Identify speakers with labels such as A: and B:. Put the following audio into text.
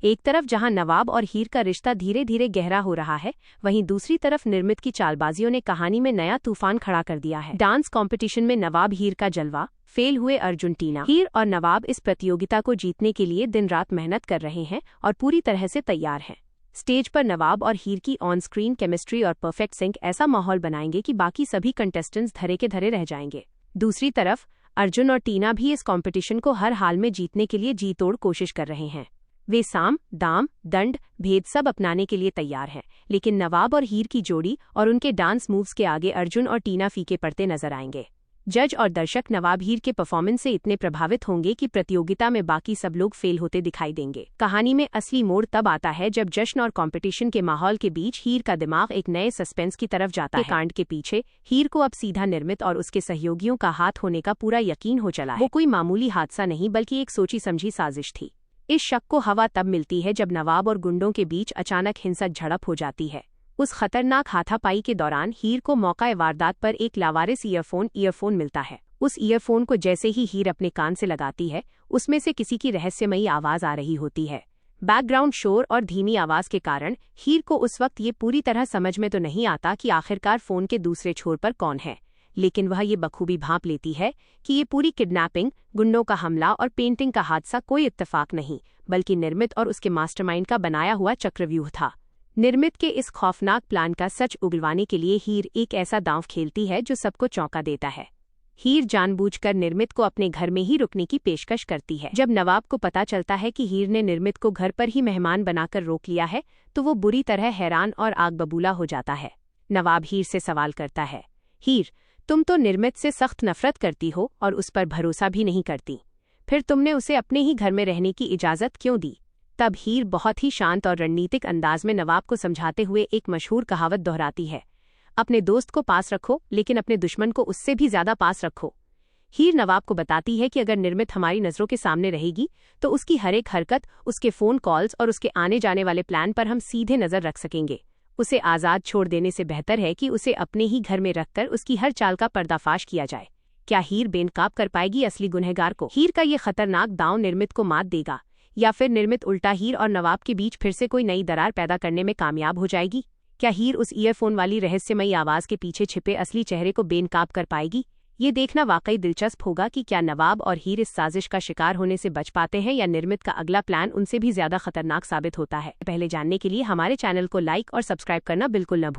A: एक तरफ जहां नवाब और हीर का रिश्ता धीरे धीरे गहरा हो रहा है, वहीं दूसरी तरफ निर्मित की चालबाजियों ने कहानी में नया तूफान खड़ा कर दिया है। डांस कंपटीशन में नवाब हीर का जलवा, फेल हुए अर्जुन टीना। हीर और नवाब इस प्रतियोगिता को जीतने के लिए दिन रात मेहनत कर रहे हैं और पूरी तरह से तैयार हैं। स्टेज पर नवाब और हीर की ऑन स्क्रीन केमिस्ट्री और परफेक्ट सिंक ऐसा माहौल बनाएंगे कि बाकी सभी कंटेस्टेंट्स धरे के धरे रह जाएंगे। दूसरी तरफ अर्जुन और टीना भी इस कंपटीशन को हर हाल में जीतने के लिए जी तोड़ कोशिश कर रहे हैं। वे साम, दाम, दंड, भेद सब अपनाने के लिए तैयार हैं, लेकिन नवाब और हीर की जोड़ी और उनके डांस मूव्स के आगे अर्जुन और टीना फीके पड़ते नजर आएंगे। जज और दर्शक नवाब हीर के परफॉर्मेंस से इतने प्रभावित होंगे कि प्रतियोगिता में बाकी सब लोग फेल होते दिखाई देंगे। कहानी में असली मोड़ तब आता है जब जश्न और कंपटीशन के माहौल के बीच हीर का दिमाग एक नए सस्पेंस की तरफ जाता है। कांड के पीछे हीर को अब सीधा निर्मित और उसके सहयोगियों का हाथ होने का पूरा यकीन हो चला है। वो कोई मामूली हादसा नहीं बल्कि एक सोची समझी साजिश थी। इस शक को हवा तब मिलती है जब नवाब और गुंडों के बीच अचानक हिंसक झड़प हो जाती है। उस खतरनाक हाथापाई के दौरान हीर को मौका वारदात पर एक लावारिस ईयरफोन मिलता है। उस ईयरफोन को जैसे ही हीर अपने कान से लगाती है, उसमें से किसी की रहस्यमयी आवाज आ रही होती है। बैकग्राउंड शोर और धीमी आवाज के कारण हीर को उस वक्त ये पूरी तरह समझ में तो नहीं आता कि आखिरकार फोन के दूसरे छोर पर कौन है, लेकिन वह ये बखूबी भांप लेती है कि ये पूरी किडनैपिंग, गुंडों का हमला और पेंटिंग का हादसा कोई इत्तेफाक नहीं, बल्कि निर्मित और उसके मास्टरमाइंड का बनाया हुआ चक्रव्यूह था। निर्मित के इस खौफनाक प्लान का सच उगलवाने के लिए हीर एक ऐसा दांव खेलती है जो सबको चौंका देता है। हीर जानबूझकर निर्मित को अपने घर में ही रुकने की पेशकश करती है। जब नवाब को पता चलता है कि हीर ने निर्मित को घर पर ही मेहमान बनाकर रोक लिया है, तो वो बुरी तरह हैरान और आग बबूला हो जाता है। नवाब हीर से सवाल करता है, हीर, तुम तो निर्मित से सख्त नफरत करती हो और उस पर भरोसा भी नहीं करती, फिर तुमने उसे अपने ही घर में रहने की इजाजत क्यों दी? तब हीर बहुत ही शांत और रणनीतिक अंदाज में नवाब को समझाते हुए एक मशहूर कहावत दोहराती है, अपने दोस्त को पास रखो लेकिन अपने दुश्मन को उससे भी ज्यादा पास रखो। हीर नवाब को बताती है कि अगर निर्मित हमारी नजरों के सामने रहेगी तो उसकी हर एक हरकत, उसके फोन कॉल्स और उसके आने जाने वाले प्लान पर हम सीधे नजर रख सकेंगे। उसे आजाद छोड़ देने से बेहतर है कि उसे अपने ही घर में रखकर उसकी हर चाल का पर्दाफाश किया जाए। क्या हीर बेनकाब कर पाएगी असली गुनहगार को? हीर का ये खतरनाक दांव निर्मित को मात देगा या फिर निर्मित उल्टा हीर और नवाब के बीच फिर से कोई नई दरार पैदा करने में कामयाब हो जाएगी? क्या हीर उस ईयरफोन वाली रहस्यमयी आवाज के पीछे छिपे असली चेहरे को बेनकाब कर पाएगी? ये देखना वाकई दिलचस्प होगा कि क्या नवाब और हीर इस साजिश का शिकार होने से बच पाते हैं या निर्मित का अगला प्लान उनसे भी ज्यादा खतरनाक साबित होता है। पहले जानने के लिए हमारे चैनल को लाइक और सब्सक्राइब करना बिल्कुल न भूलें।